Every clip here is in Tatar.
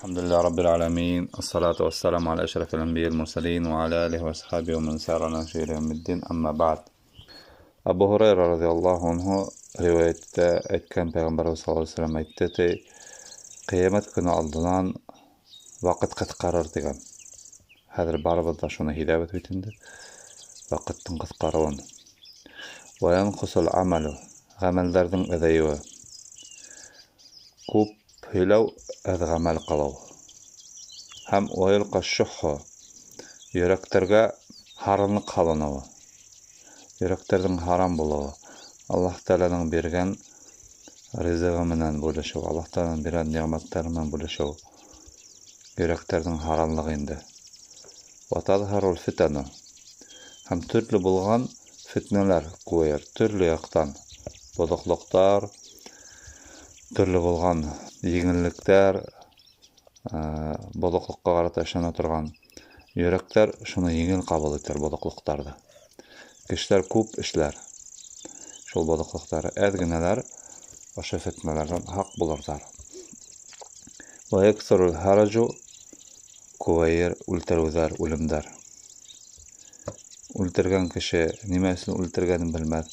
الحمد لله رب العالمين، الصلاة والسلام على أشرف الأنبياء المرسلين وعلى آله وأصحابه ومن سار على نهجه إلى يوم الدين. أما بعد. أبو هريرة رضي الله عنه رواية etken Peygamber sallallahu aleyhi ve sellem aytты, kıyamet günü aldılan vakit kıtkarır degan. Hazır barabızda şuna hidayet etindi. Vakitin kıtkarıwyn. Ve yanqusul amalu, gamellerden edeyi. Kup hilaw az gamel qalaw. Hem oyulqa şuhhu, yüreklerge haramlık halanawy. Yüreklerden haram bolawy. Allah Teala'nın bergen rızığı menen bölüşew, Allah Teala'nın beren nimetleri menen bölüşew. Yüreklerden haramlygy indi. Wa tazharul fitanu. Hem türlü bulgan fitneler koyar, türlü yaktan bozukluklar, türlü bulgan yengillikler, bozuklukka karata işana turgan yürekler şunu yengil kabul eter bozukluklarda. Kişiler köp işler. Şol bozuklukları edgineler oşa fitnelerden hak bulurlar. Ve yeksurul haracu kuvayir ulteruzar ulumdar. Ultergen kişi nime üçün ultergenin bilmez.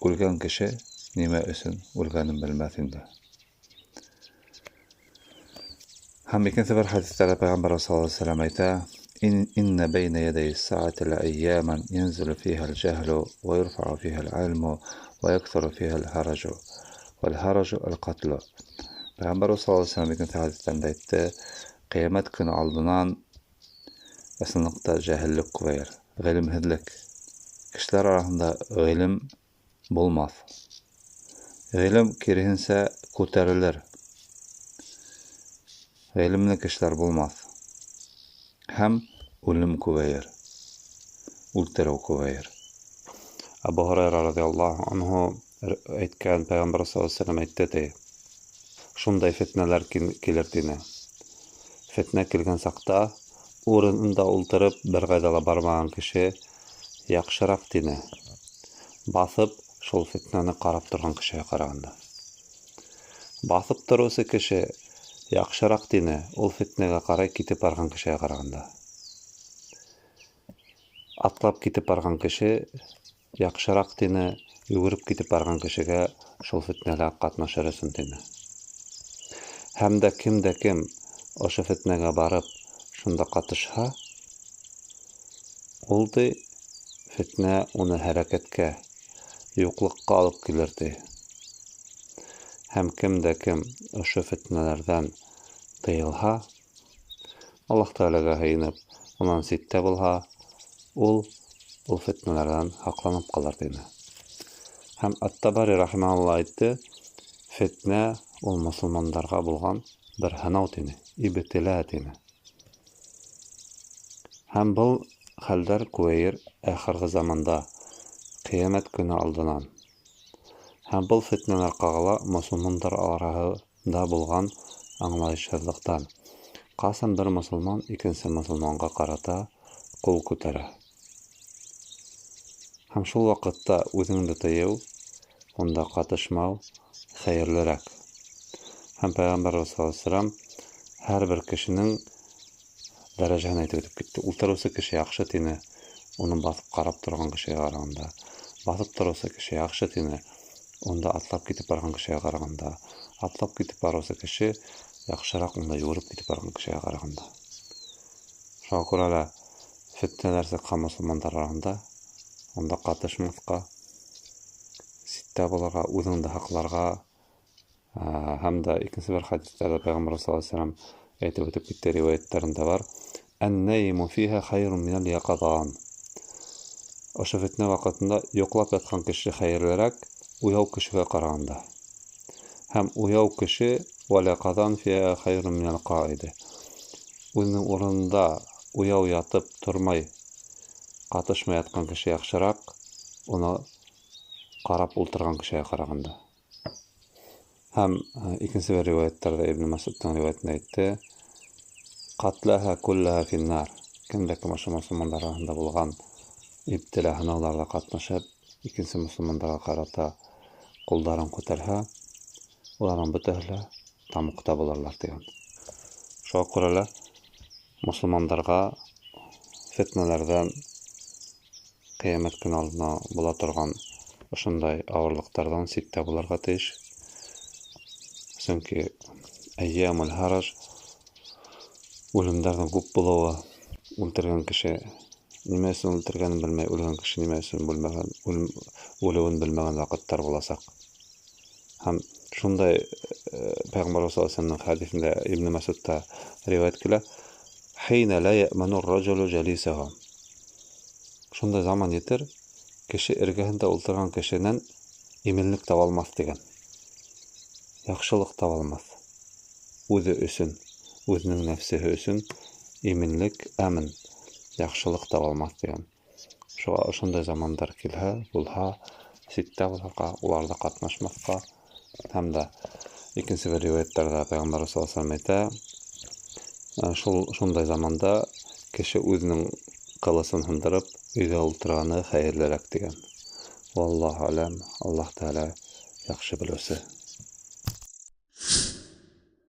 Ulgen kişi nime üçün ulgenin bilmez indi. Hem ikinci bir hadislerde Peygamber sallallahu aleyhi ve sellem ayta inne beyne yedeyi saati la eyyaman yenzulu fihal cehlu ve yurfa'u fihal ilmu ve yeksuru fihal haracu vel haracu el katlu. Peygamber sallallahu aleyhi ve sellem ikinci hadislerinde aytı, kıyamet günü aldınan esnlikte cahillik koyar, ilimsizlik. Kişiler arasında ilim bulmaz. İlim kirihinse koterilir. İlimli kişiler bulmaz. Hem ölüm koyar, ulterew koyar. Abu Hurayra radıyallahu anhu aytkan Peygamber sallallahu aleyhi ve sellem aytdı. Şunday fitneler kelirtine. Fitne kelgen sakta orunda ultırıp bir gaydala barmagan kişi yaxşırak dine. Basıp şol fitneni qarap turgan kişiye qaraganda. Basıp turusy kişi yaxşırak dine, ol fitnege qaray kitip bargan kişiye qaraganda. Atlap kitip bargan kişi yaxşırak dine, yugurip kitip bargan kişige şol fitneler qatnaşarsın dine. Hem de kim oşa fitnege barıp şunda qatışha, oldu fitne onu hareketke, yoklukka alıp gelirdi. Hem kim oşa fitnelerden tıyılha, Allah Teala'ga hayinip, ondan sitte bulha, ol fitnelerden haklanıp kalardı. Hem At-Tabari rahimahullah aytdı, fitne ol musulmanlarga bulgan bir hanaw dini, ibtila dini. Hem bu halder koyir ahirgi zamanda kıyamet günü aldınan. Hem bu fitneler qagala musulmanlar arasında bulgan anlayışsızlıktan. Qasam bir musulman ikinci musulmanga qarata kol kotere. Hem şol vaqtda özüňdi taýaw, onda qatışmaw hayırlırak. Hem Peygamber sallallahu aleyhi ve sellem her bir kişinin dereceni aytып gitdi. Ultarusy kişi yaxşı tini, onun basıp qarap turgan kişiye qaraganda. Basıp turusy kişi yaxşı tini, onda atlap gitip bargan kişiye qaraganda. Atlap gitip barusy kişi yaxşırak onda yorup gitip bargan kişiye qaraganda. Şokurala fitnelerse musulmanlar arasında onda qatışmaska, sitte bolarga, özüňde haklarga, hem de ikinci bir hadislerde Peygamber sallallahu aleyhi ve sellem aytып ötüp gitdi rivayetlerinde var. En-neymu fiha hayrun minel yaqadan. Oşa fitne vakitinde yoklap yatkan kişi hayırlarak uyaw kişiye qaraganda. Hem uyaw kişi ve yaqadan fiha hayrun minel qaidi. Özüň orunda uyaw yatıp turmay qatışmay yatkan kişi yaxşırak, onu qarap ultırgan kişiye qaraganda. Hem ikinci bir rivayetlerde İbn Mesud'dan rivayetine aytdı. Qatlaha kullaha finnar. Kimdeki musulmanlar arasında bulgan ibtila hanavlarda qatnaşıp, ikinci musulmanlara qarata qo'llarin ko'tarha, ularning bitahla tamuqda bo'larlar degan. Шуңа күрә лә мусламандарга фитналардан кыямәт көне алдына була торган ошондай авырлыктардан ситтә булырга тиеш. Чөнки әйямул хараж үлемнәрнең күп булуы, үлтергән кеше нимә өчен үлтергәнен белмәй, үлгән кеше нимә өчен үлүен белмәгән вакыттар булачак. Һәм шундай Пәйгамбәр саллаллаһу алейһи ва саллямның хадисендә Ибн Мас'удта риваят килә: "Хина ла я'ману ар-раҗулу җалисаһу". Шундай заман җитер, кеше эргәһендә ултырган кешенән именлек таба алмас дигән. Яхшылык таба алмас. Үзе өчен, үзенең нәфсеһе өчен именлек, әмин, яхшылык таба алмас дигән. Шуңа ошондай замандар килһә, булһа, ситтә булырга, уларда катнашмаска. Һәм дә икенче бер риваяттарда Пәйгамбәр саллаллаһу алейһи ва саллям әйтә, шундай заманда кеше үзенең кылысын һындырып, өйдә ултырганы хәерлерәк дигән. Валлаһу алам, Аллаһ Тәгалә яхшы белүче.